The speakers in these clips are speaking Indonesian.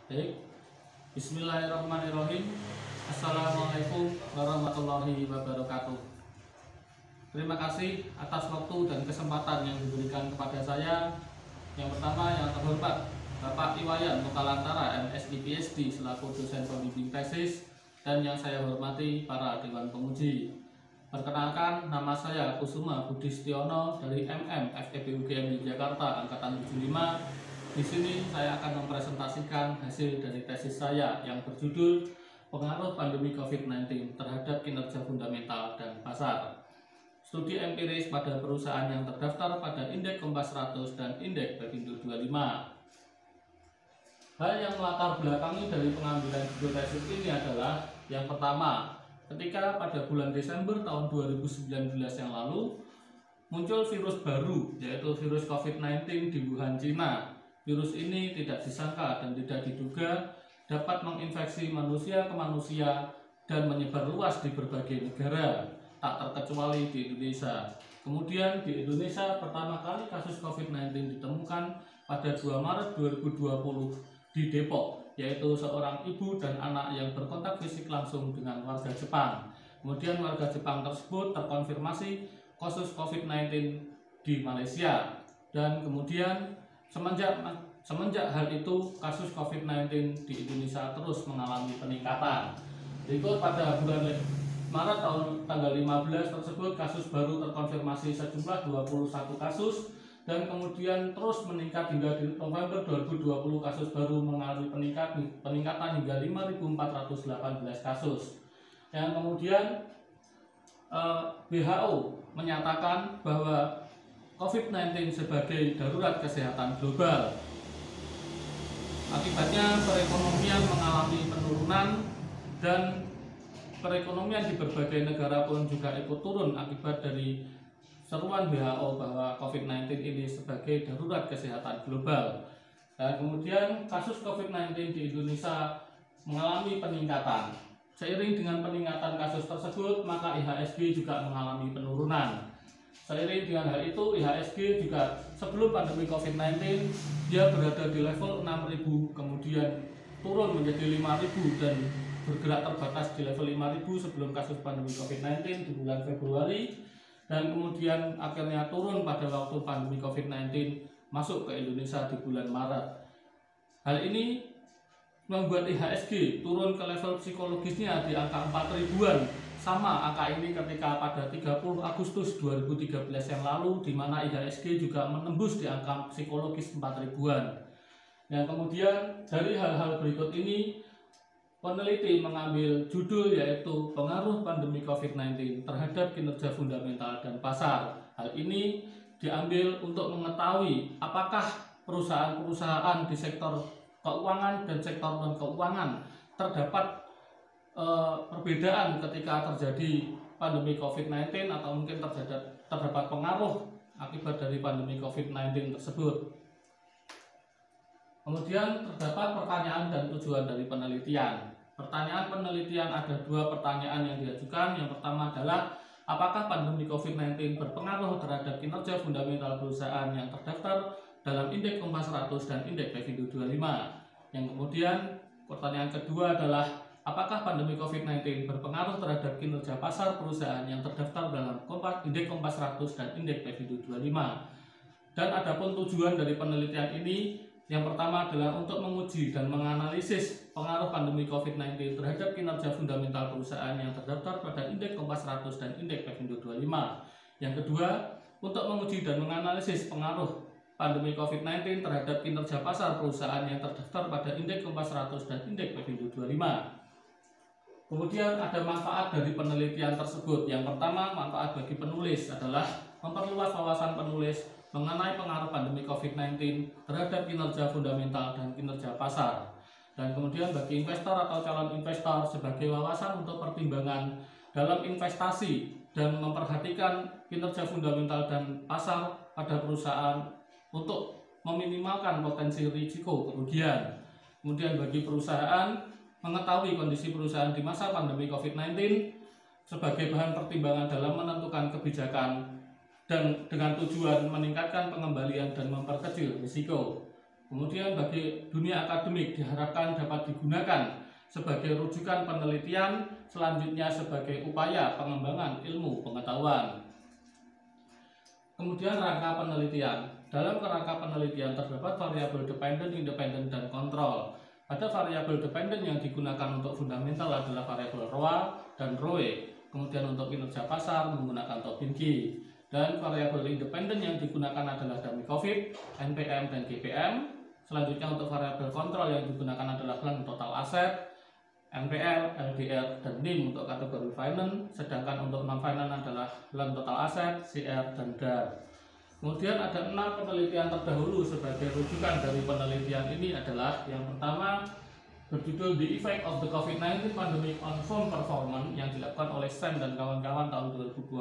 Baik, Bismillahirrahmanirrahim. Assalamualaikum warahmatullahi wabarakatuh. Terima kasih atas waktu dan kesempatan yang diberikan kepada saya. Yang pertama, yang terhormat Bapak Iwayan Mukalantara MSI PhD selaku dosen pembimbing tesis, dan yang saya hormati para dewan penguji. Perkenalkan, nama saya Kusuma Budi Setiono dari FEB UGM Jakarta angkatan 75. Di sini saya akan mempresentasikan hasil dari tesis saya yang berjudul Pengaruh Pandemi COVID-19 terhadap Kinerja Fundamental dan Pasar. Studi empiris pada perusahaan yang terdaftar pada Indeks Kompas 100 dan Indeks Bepindo 25. Hal yang melatar belakangi dari pengambilan judul tesis ini adalah yang pertama, ketika pada bulan Desember tahun 2019 yang lalu muncul virus baru, yaitu virus COVID-19 di Wuhan, Cina. Virus ini tidak disangka dan tidak diduga dapat menginfeksi manusia ke manusia dan menyebar luas di berbagai negara, tak terkecuali di Indonesia. Kemudian di Indonesia pertama kali kasus COVID-19 ditemukan pada 2 Maret 2020 di Depok, yaitu seorang ibu dan anak yang berkontak fisik langsung dengan warga Jepang. Kemudian warga Jepang tersebut terkonfirmasi kasus COVID-19 di Malaysia, dan kemudian semenjak hal itu kasus COVID-19 di Indonesia terus mengalami peningkatan. Berikut pada bulan Maret tanggal 15 tersebut kasus baru terkonfirmasi sejumlah 21 kasus, dan kemudian terus meningkat hingga di November 2020 kasus baru mengalami peningkatan hingga 5.418 kasus. Yang kemudian WHO menyatakan bahwa COVID-19 sebagai darurat kesehatan global. Akibatnya perekonomian mengalami penurunan dan perekonomian di berbagai negara pun juga ikut turun akibat dari seruan WHO bahwa COVID-19 ini sebagai darurat kesehatan global. Dan kemudian kasus COVID-19 di Indonesia mengalami peningkatan. Seiring dengan peningkatan kasus tersebut, maka IHSG juga mengalami penurunan. Seiring dengan hal itu, IHSG juga sebelum pandemi COVID-19 dia berada di level 6.000, kemudian turun menjadi 5.000 dan bergerak terbatas di level 5.000 sebelum kasus pandemi COVID-19 di bulan Februari, dan kemudian akhirnya turun pada waktu pandemi COVID-19 masuk ke Indonesia di bulan Maret. Hal ini membuat IHSG turun ke level psikologisnya di angka 4.000-an. Sama angka ini ketika pada 30 Agustus 2013 yang lalu, di mana IHSG juga menembus di angka psikologis 4.000-an. Yang kemudian dari hal-hal berikut ini, peneliti mengambil judul yaitu Pengaruh Pandemi COVID-19 terhadap Kinerja Fundamental dan Pasar. Hal ini diambil untuk mengetahui apakah perusahaan-perusahaan di sektor keuangan dan sektor non-keuangan terdapat perbedaan ketika terjadi pandemi COVID-19 atau mungkin terdapat pengaruh akibat dari pandemi COVID-19 tersebut. Kemudian terdapat pertanyaan dan tujuan dari penelitian. Pertanyaan penelitian, ada dua pertanyaan yang diajukan. Yang pertama adalah apakah pandemi COVID-19 berpengaruh terhadap kinerja fundamental perusahaan yang terdaftar dalam Indeks Kompas 100 dan Indeks Bepindo 25. Yang kemudian pertanyaan kedua adalah apakah pandemi COVID-19 berpengaruh terhadap kinerja pasar perusahaan yang terdaftar dalam Indeks Kompas 100 dan Indeks Bepindo 25. Dan adapun tujuan dari penelitian ini, yang pertama adalah untuk menguji dan menganalisis pengaruh pandemi COVID-19 terhadap kinerja fundamental perusahaan yang terdaftar pada Indeks Kompas 100 dan Indeks Bepindo 25. Yang kedua, untuk menguji dan menganalisis pengaruh pandemi COVID-19 terhadap kinerja pasar perusahaan yang terdaftar pada Indeks Kompas 100 dan Indeks Bepindo 25. Kemudian ada manfaat dari penelitian tersebut. Yang pertama, manfaat bagi penulis adalah memperluas wawasan penulis mengenai pengaruh pandemi COVID-19 terhadap kinerja fundamental dan kinerja pasar. Dan kemudian bagi investor atau calon investor sebagai wawasan untuk pertimbangan dalam investasi dan memperhatikan kinerja fundamental dan pasar pada perusahaan untuk meminimalkan potensi risiko kerugian. Kemudian bagi perusahaan mengetahui kondisi perusahaan di masa pandemi COVID-19 sebagai bahan pertimbangan dalam menentukan kebijakan dan dengan tujuan meningkatkan pengembalian dan memperkecil risiko. Kemudian bagi dunia akademik diharapkan dapat digunakan sebagai rujukan penelitian, selanjutnya sebagai upaya pengembangan ilmu pengetahuan. Kemudian rangka penelitian. Dalam kerangka penelitian terdapat variabel dependen, independen, dan kontrol. Pada variabel dependen yang digunakan untuk fundamental adalah variabel ROA dan ROE. Kemudian untuk kinerja pasar menggunakan Tobin-G. Dan variabel independen yang digunakan adalah dummy COVID, NPM, dan GPM. Selanjutnya untuk variabel kontrol yang digunakan adalah LAN total aset, NPL, LDR, dan NIM untuk kategori finance. Sedangkan untuk non-finance adalah LAN total aset, CR, dan DAR. Kemudian ada 6 penelitian terdahulu sebagai rujukan dari penelitian ini adalah yang pertama berjudul The Effect of the COVID-19 Pandemic on Firm Performance yang dilakukan oleh Sam dan kawan-kawan tahun 2020.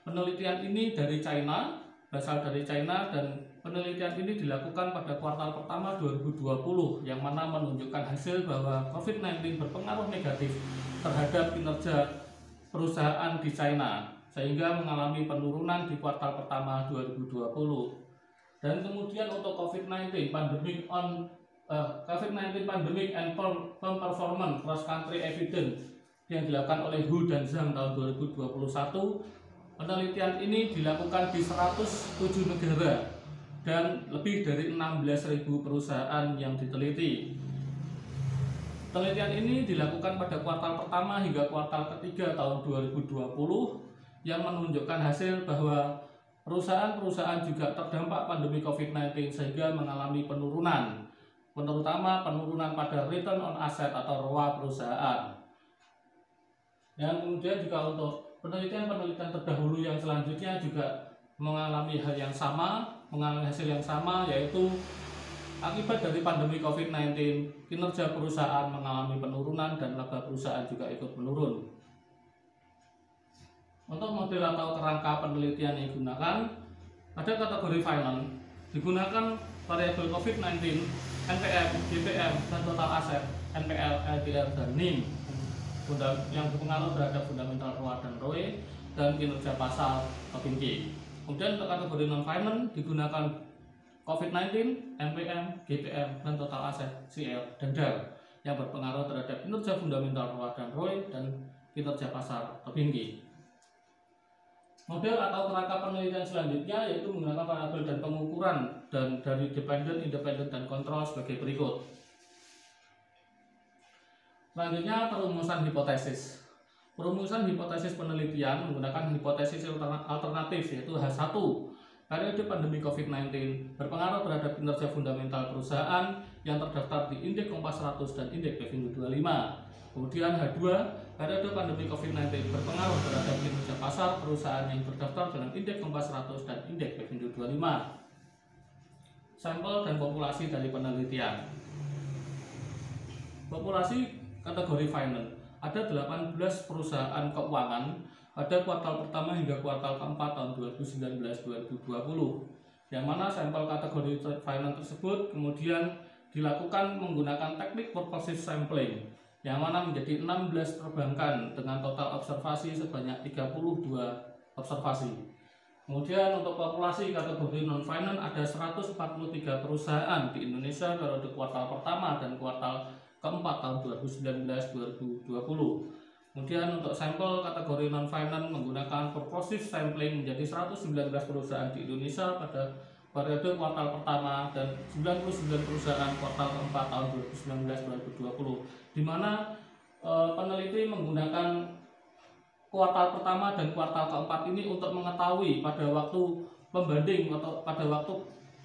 Penelitian ini dari China, berasal dari China, dan penelitian ini dilakukan pada kuartal pertama 2020 yang mana menunjukkan hasil bahwa COVID-19 berpengaruh negatif terhadap kinerja perusahaan di China sehingga mengalami penurunan di kuartal pertama 2020. Dan kemudian untuk COVID-19 Pandemic and Firm Performance Cross Country Evidence yang dilakukan oleh Hu dan Zhang tahun 2021. Penelitian ini dilakukan di 107 negara dan lebih dari 16.000 perusahaan yang diteliti. Penelitian ini dilakukan pada kuartal pertama hingga kuartal ketiga tahun 2020 yang menunjukkan hasil bahwa perusahaan-perusahaan juga terdampak pandemi COVID-19 sehingga mengalami penurunan, terutama penurunan pada return on asset atau ROA perusahaan. Dan kemudian juga untuk penelitian-penelitian terdahulu yang selanjutnya juga mengalami hal yang sama, mengalami hasil yang sama, yaitu akibat dari pandemi COVID-19, kinerja perusahaan mengalami penurunan dan laba perusahaan juga ikut menurun. Untuk model atau kerangka penelitian yang digunakan, pada kategori finance digunakan variabel COVID-19, NPM, GPM, dan total aset, NPL, LDR, dan NIM yang berpengaruh terhadap fundamental ROA dan ROE dan kinerja pasar Tobin-G. Kemudian untuk kategori non-finance digunakan COVID-19, NPM, GPM, dan total aset, CL, dan DAR yang berpengaruh terhadap kinerja fundamental ROA dan ROE dan kinerja pasar Tobin-G. Model atau kerangka penelitian selanjutnya yaitu menggunakan variabel dan pengukuran dan dari dependen, independen, dan kontrol sebagai berikut. Selanjutnya perumusan hipotesis. Perumusan hipotesis penelitian menggunakan hipotesis alternatif yaitu H1. Periode pandemi COVID-19 berpengaruh terhadap kinerja fundamental perusahaan yang terdaftar di Indeks Kompas 100 dan Indeks Pevindo 25. Kemudian H2, periode pandemi COVID-19 berpengaruh terhadap kinerja pasar perusahaan yang terdaftar dalam Indeks Kompas 100 dan Indeks Pevindo 25. Sampel dan populasi dari penelitian. Populasi kategori finance, ada 18 perusahaan keuangan pada kuartal pertama hingga kuartal keempat tahun 2019-2020, yang mana sampel kategori finance tersebut kemudian dilakukan menggunakan teknik purposive sampling, yang mana menjadi 16 perbankan dengan total observasi sebanyak 32 observasi. Kemudian untuk populasi kategori non-finance ada 143 perusahaan di Indonesia periode kuartal pertama dan kuartal keempat tahun 2019-2020. Kemudian untuk sampel kategori non-finance menggunakan purposive sampling menjadi 119 perusahaan di Indonesia pada periode kuartal pertama dan 99 perusahaan kuartal keempat tahun 2019-2020, di mana peneliti menggunakan kuartal pertama dan kuartal keempat ini untuk mengetahui pada waktu pembanding atau pada waktu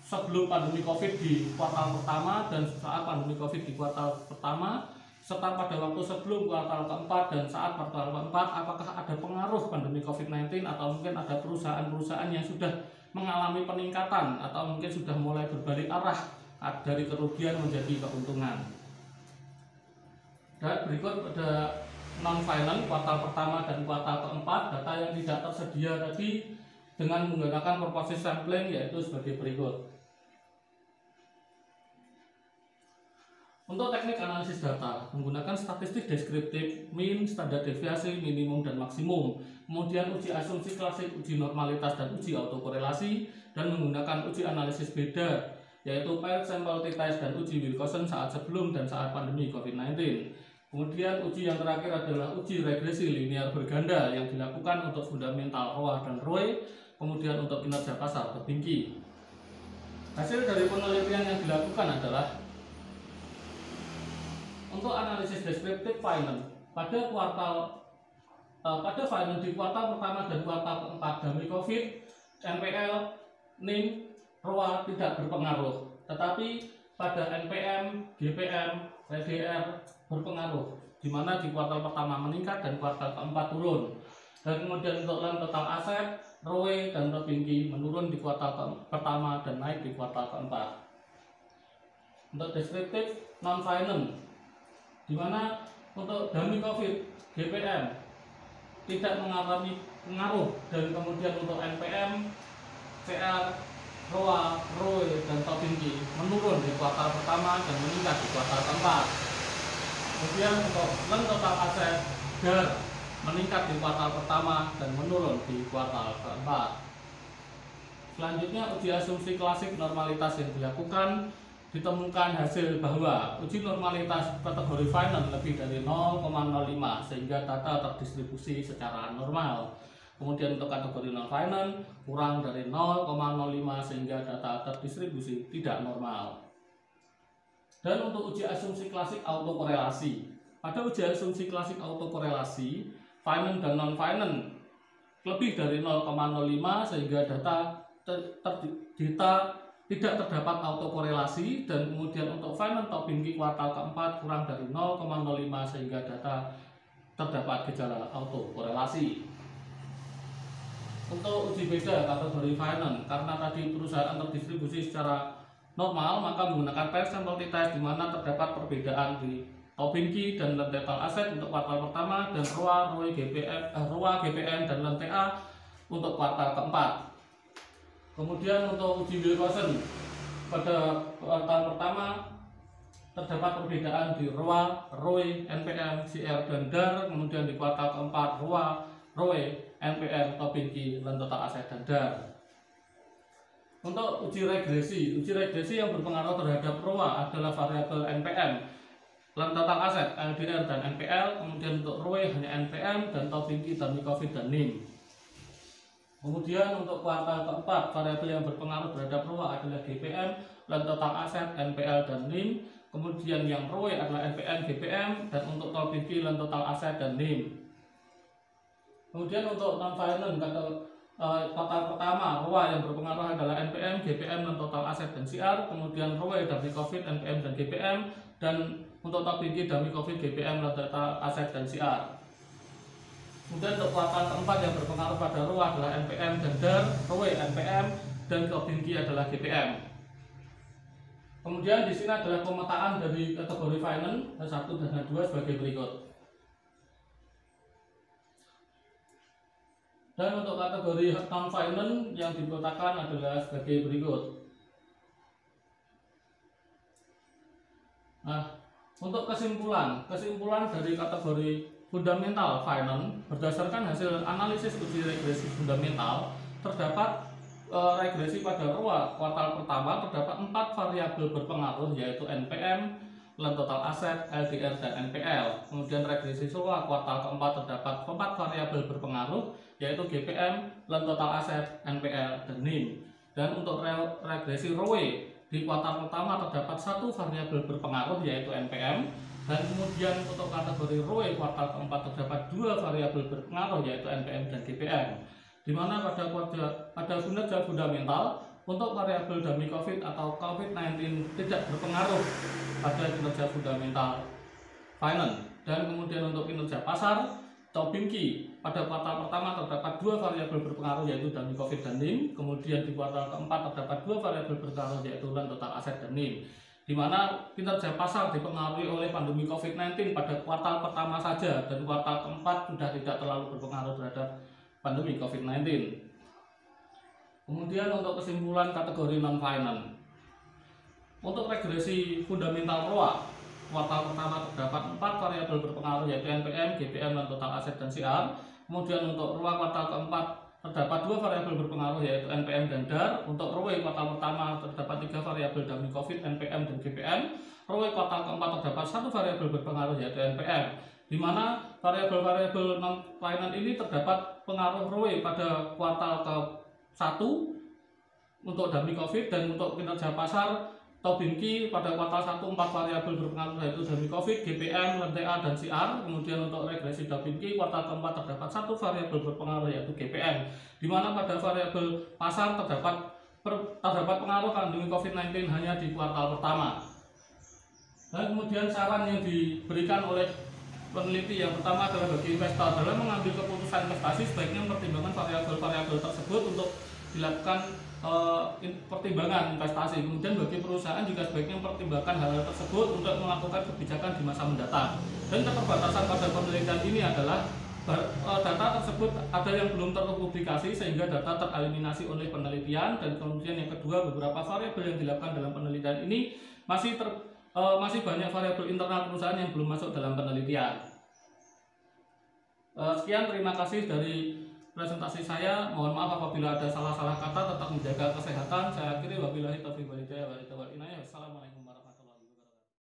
sebelum pandemi COVID di kuartal pertama dan saat pandemi COVID di kuartal pertama, serta pada waktu sebelum kuartal keempat dan saat kuartal keempat, apakah ada pengaruh pandemi COVID-19 atau mungkin ada perusahaan-perusahaan yang sudah mengalami peningkatan atau mungkin sudah mulai berbalik arah dari kerugian menjadi keuntungan. Dan berikut pada non-finance kuartal pertama dan kuartal keempat, data yang tidak tersedia tadi dengan menggunakan purposive sampling yaitu sebagai berikut. Untuk teknik analisis data, menggunakan statistik deskriptif, mean, standar deviasi, minimum, dan maksimum. Kemudian uji asumsi klasik, uji normalitas, dan uji autokorelasi. Dan menggunakan uji analisis beda yaitu paired sample t-test dan uji Wilcoxon saat sebelum dan saat pandemi COVID-19. Kemudian uji yang terakhir adalah uji regresi linear berganda yang dilakukan untuk fundamental ROA dan ROE, kemudian untuk kinerja pasar tertinggi. Hasil dari penelitian yang dilakukan adalah untuk analisis deskriptif finance pada finance di kuartal pertama dan kuartal keempat demi COVID, NPL, NIM, ROA tidak berpengaruh, tetapi pada NPM, GPM, LDR berpengaruh, di mana di kuartal pertama meningkat dan kuartal keempat turun. Dan kemudian untuk loan total aset, ROE dan tertinggi menurun di kuartal pertama dan naik di kuartal keempat. Untuk deskriptif non-finance, di mana untuk demi COVID, GPM tidak mengalami pengaruh, dan kemudian untuk NPM, CR, ROA, ROE, dan tertinggi menurun di kuartal pertama dan meningkat di kuartal keempat. Kemudian untuk loan total aset, DAR meningkat di kuartal pertama dan menurun di kuartal keempat. Selanjutnya uji asumsi klasik normalitas yang dilakukan, ditemukan hasil bahwa uji normalitas kategori finance lebih dari 0,05 sehingga data terdistribusi secara normal. Kemudian untuk kategori non-finance kurang dari 0,05 sehingga data terdistribusi tidak normal. Dan untuk uji asumsi klasik autokorelasi, pada uji asumsi klasik autokorelasi, finance dan non-finance lebih dari 0,05 sehingga data tidak terdapat autokorelasi, dan kemudian untuk finance Tobinki kuartal keempat kurang dari 0,05 sehingga data terdapat gejala autokorelasi. Untuk uji beda kategori finance, karena tadi perusahaan terdistribusi secara normal, maka menggunakan paired sample t-test di mana terdapat perbedaan di Tobinki dan loan total aset untuk kuartal pertama, dan ROA, ROE, GPM dan loan TA untuk kuartal keempat. Kemudian untuk uji Wilcoxon pada kuartal pertama terdapat perbedaan di ROA, ROE, NPM, CR dan DAR. Kemudian di kuartal keempat ROA, ROE, NPM, Tobinki, loan total aset dan DAR. Untuk uji regresi yang berpengaruh terhadap ROA adalah variabel NPM, loan total aset, LDR dan NPL. Kemudian untuk ROE hanya NPM dan Tobinki, demi COVID dan NIM. Kemudian untuk kuartal keempat, variabel yang berpengaruh terhadap ROA adalah GPM, loan total aset, NPL dan NIM. Kemudian yang ROE adalah NPM, GPM, dan untuk Tobinki, loan total aset dan NIM. Kemudian untuk non-finance kuartal pertama, ROA yang berpengaruh adalah NPM, GPM, loan total aset dan CR. Kemudian ROE demi COVID, NPM dan GPM, dan untuk Tobinki, demi COVID, GPM, loan total aset dan CR. Kemudian untuk kuartal keempat yang berpengaruh pada ROA adalah NPM dan DAR, ROE NPM, dan Tobinki adalah GPM. Kemudian di sini adalah pemetaan dari kategori finance H1 dan H2 sebagai berikut. Dan untuk kategori non-finance yang dipetakan adalah sebagai berikut. Nah, untuk kesimpulan dari kategori fundamental finance berdasarkan hasil analisis uji regresi fundamental, terdapat regresi pada ROA kuartal pertama terdapat 4 variabel berpengaruh, yaitu NPM, loan total aset, LDR dan NPL. Kemudian regresi ROA kuartal keempat terdapat 4 variabel berpengaruh, yaitu GPM, loan total aset, NPL dan NIM. Dan untuk regresi ROE di kuartal pertama terdapat 1 variabel berpengaruh, yaitu NPM. Dan kemudian untuk kategori ROE kuartal keempat terdapat 2 variabel berpengaruh, yaitu NPM dan GPM. Di mana pada kinerja fundamental untuk variabel demi COVID atau COVID-19 tidak berpengaruh pada kinerja fundamental finance. Dan kemudian untuk kinerja pasar Tobinki pada kuartal pertama terdapat 2 variabel berpengaruh, yaitu demi COVID dan NIM. Kemudian di kuartal keempat terdapat 2 variabel berpengaruh, yaitu loan total aset dan NIM. Di mana kinerja pasar dipengaruhi oleh pandemi COVID-19 pada kuartal pertama saja, dan kuartal keempat sudah tidak terlalu berpengaruh terhadap pandemi COVID-19. Kemudian untuk kesimpulan kategori non-finance, untuk regresi fundamental ROA kuartal pertama terdapat 4 variabel berpengaruh, yaitu NPM, GPM, loan total aset dan CR. Kemudian untuk ROA kuartal keempat terdapat 2 variabel berpengaruh yaitu NPM dan DAR. Untuk ROE kuartal pertama terdapat 3 variabel dummy COVID, NPM dan GPM. ROE kuartal keempat terdapat 1 variabel berpengaruh yaitu NPM, di mana variabel-variabel non finance ini terdapat pengaruh ROE pada kuartal ke-1 untuk dummy COVID, dan untuk kinerja pasar Tobinki pada kuartal 1 4 variabel berpengaruh yaitu dummy COVID, GPM, LTA, dan CR. Kemudian untuk regresi Tobinki kuartal keempat terdapat 1 variabel berpengaruh yaitu GPM, di mana pada variabel pasar terdapat pengaruh pandemi COVID-19 hanya di kuartal pertama. Dan kemudian saran yang diberikan oleh peneliti yang pertama adalah bagi investor dalam mengambil keputusan investasi sebaiknya mempertimbangkan variabel-variabel tersebut untuk dilakukan pertimbangan investasi. Kemudian bagi perusahaan juga sebaiknya mempertimbangkan hal tersebut untuk melakukan kebijakan di masa mendatang. Dan keterbatasan pada penelitian ini adalah data tersebut ada yang belum terpublikasi sehingga data tereliminasi oleh penelitian, dan kemudian yang kedua beberapa variabel yang dilakukan dalam penelitian ini masih banyak variabel internal perusahaan yang belum masuk dalam penelitian. Sekian, terima kasih dari presentasi saya. Mohon maaf apabila ada salah-salah kata. Tetap menjaga kesehatan. Saya akhiri, wabillahi taufiq wal hidayah. Wassalamualaikum warahmatullahi wabarakatuh.